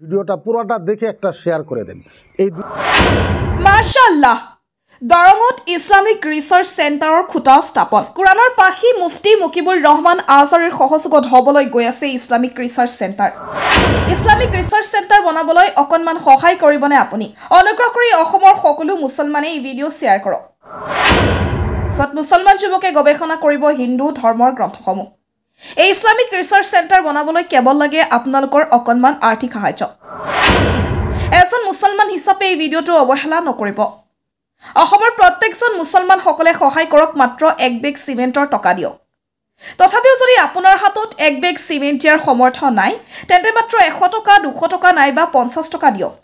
ভিডিওটা পুরোটা দেখে একটা শেয়ার করে দেন। এই মাশাআল্লাহ দৰঙত ইছলামিক ৰিচাৰ্চ চেণ্টাৰৰ খুঁটা স্থাপন। কোৰাণৰ পাখি মুফতি মুকিবুৰ ৰহমান আজহাৰীৰ সহযোগত হ'বলৈ গৈ আছে Islamic research centre. Islamic research centre বনাবলৈ অকণমান সহায় কৰিবনে আপুনি? অনুগ্ৰহ কৰি অসমৰ সকলো মুছলমানে এই ভিডিঅ' শ্বেয়াৰ কৰক। য'ত মুছলমান যুৱকে গৱেষণা কৰিব হিন্দু ধৰ্মৰ গ্ৰন্থসমূহ। এই ইছলামিক ৰিচাৰ্চ চেণ্টাৰ বনাবলৈ কেৱল লাগে আপোনালোকৰ অকণমান আৰ্থিক সাহায্য। এজন মুছলমান হিচাপে এই ভিডিঅ'টো অৱহেলা নকৰিব। অসমৰ প্ৰত্যেকজন মুছলমানসকলে সহায় কৰক, মাত্ৰ 1 বেগ চিমেণ্টৰ টকা দিয়ক। তথাপিও যদি আপোনাৰ হাতত 1 বেগ চিমেণ্ট দিয়াৰ সমৰ্থ নাই, তেন্তে মাত্ৰ 100 টকা, 200 টকা নাইবা 50 টকা দিয়ক।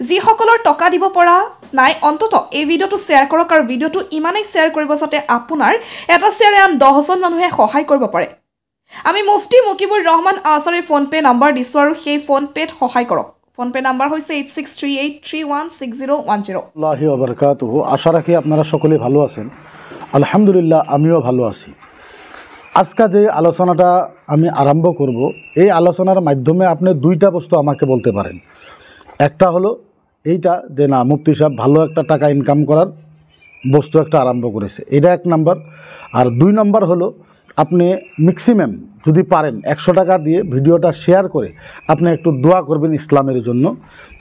যিসকলৰ টকা দিব পৰা নাই, অন্ততঃ এই ভিডিঅ'টো শ্বেয়াৰ কৰক আৰু ভিডিঅ'টো ইমানেই শ্বেয়াৰ কৰিব যাতে আপোনাৰ এটা শ্বেয়াৰে আন 10জন মানুহে সহায় কৰিব পাৰে। আমি মুফতি মুকিবুৰ ৰহমান আজহাৰীৰ ফোনপে নাম্বাৰ দিছোঁ আৰু সেই ফোনপেত সহায় কৰক। ফোনপে নাম্বার হয়েছে 8638316010। আল্লাহি ওয়া বারাকাতুহু। আশা রাখি আপনারা সকলে ভালো আছেন। আলহামদুলিল্লাহ আমিও ভালো আছি। আজকে যে আলোচনাটা আমি আরম্ভ করব, এই আলোচনার মাধ্যমে আপনি দুইটা বস্তু আমাকে বলতে পারেন। একটা হলো এইটা যে না, মুফতি সাহেব ভালো একটা টাকা ইনকাম করার বস্তু একটা আরম্ভ করেছে, এটা 1 নাম্বার। আর 2 নাম্বার হলো আপনি ম্যাক্সিমাম যদি পারেন 100 টাকা দিয়ে ভিডিওটা শেয়ার করে আপনি একটু দোয়া করবেন ইসলামের জন্য,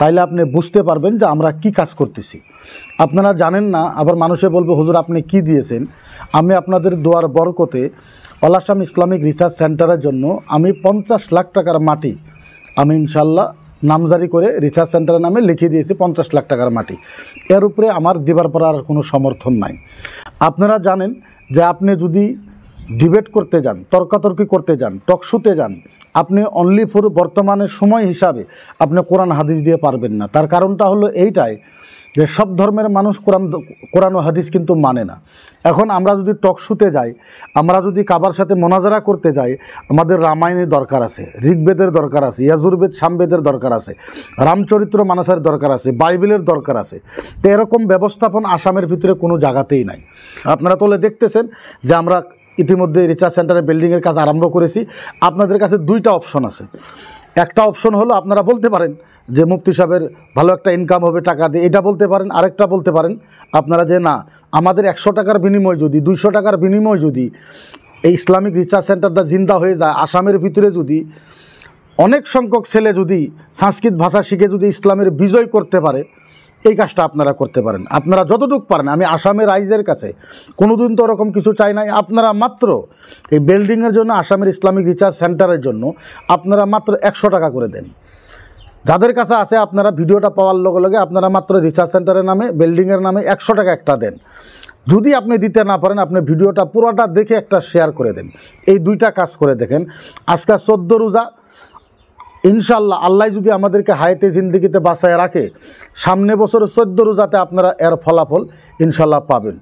তাইলে আপনি বুঝতে পারবেন যে আমরা কি কাজ করতেছি। আপনারা জানেন না, আবার মানুষে বলবে হুজুর আপনি কি দিয়েছেন। আমি আপনাদের দোয়ার বরকতে অল আসাম ইসলামিক রিসার্চ সেন্টারের জন্য আমি 50 লাখ টাকার মাটি আমি ইনশাল্লাহ নামজারি করে রিসার্চ সেন্টারের নামে লিখে দিয়েছি। 50 লাখ টাকার মাটি, এর উপরে আমার দিবার পড়ার কোনো সমর্থন নাই। আপনারা জানেন যে আপনি যদি ডিবেট করতে যান, তর্কাতর্কি করতে যান, টকশোতে যান, আপনি অনলি ফর বর্তমানে সময় হিসাবে আপনি কোরআন হাদিস দিয়ে পারবেন না। তার কারণটা হলো এইটাই যে সব ধর্মের মানুষ কোরআন ও হাদিস কিন্তু মানে না। এখন আমরা যদি টকশোতে যাই, আমরা যদি কাবার সাথে মোনাজারা করতে যাই, আমাদের রামায়ণের দরকার আছে, ঋগ্বেদের দরকার আছে, ইয়াজুর্বেদ সামবেদের দরকার আছে, রামচরিত্র মানসের দরকার আছে, বাইবেলের দরকার আছে। তো এরকম ব্যবস্থাপন আসামের ভিতরে কোনো জায়গাতেই নাই। আপনারা তাহলে দেখতেছেন যে আমরা ইতিমধ্যে রিসার্চ সেন্টারের বিল্ডিংয়ের কাজ আরম্ভ করেছি। আপনাদের কাছে 2টা অপশন আছে। একটা অপশন হলো আপনারা বলতে পারেন যে মুফতি সাহেবের ভালো একটা ইনকাম হবে টাকা দিয়ে, এটা বলতে পারেন। আরেকটা বলতে পারেন আপনারা যে না, আমাদের 100 টাকার বিনিময় যদি, 200 টাকার বিনিময় যদি এই ইসলামিক রিসার্চ সেন্টারটা জিন্দা হয়ে যায়, আসামের ভিতরে যদি অনেক সংখ্যক ছেলে যদি সংস্কৃত ভাষা শিখে যদি ইসলামের বিজয় করতে পারে, এই কাজটা আপনারা করতে পারেন। আপনারা যতটুকু পারেন, আমি আসামের রাইজের কাছে কোনোদিন তো ওরকম কিছু চাই নাই। আপনারা মাত্র এই বিল্ডিংয়ের জন্য, আসামের ইসলামিক রিসার্চ সেন্টারের জন্য আপনারা মাত্র 100 টাকা করে দেন। যাদের কাছে আছে আপনারা ভিডিওটা পাওয়ার লগে লগে আপনারা মাত্র রিসার্চ সেন্টারের নামে, বিল্ডিংয়ের নামে 100 টাকা একটা দেন। যদি আপনি দিতে না পারেন, আপনি ভিডিওটা পুরোটা দেখে একটা শেয়ার করে দেন। এই 2টা কাজ করে দেখেন। আজকে 14 রোজা, ইনশাল্লাহ আল্লাহ যদি আমাদেরকে হায়াতে জিন্দগিতে বাঁচায় রাখে, সামনে বছর 14 রোজাতে আপনারা এর ফলাফল ইনশাল্লাহ পাবেন।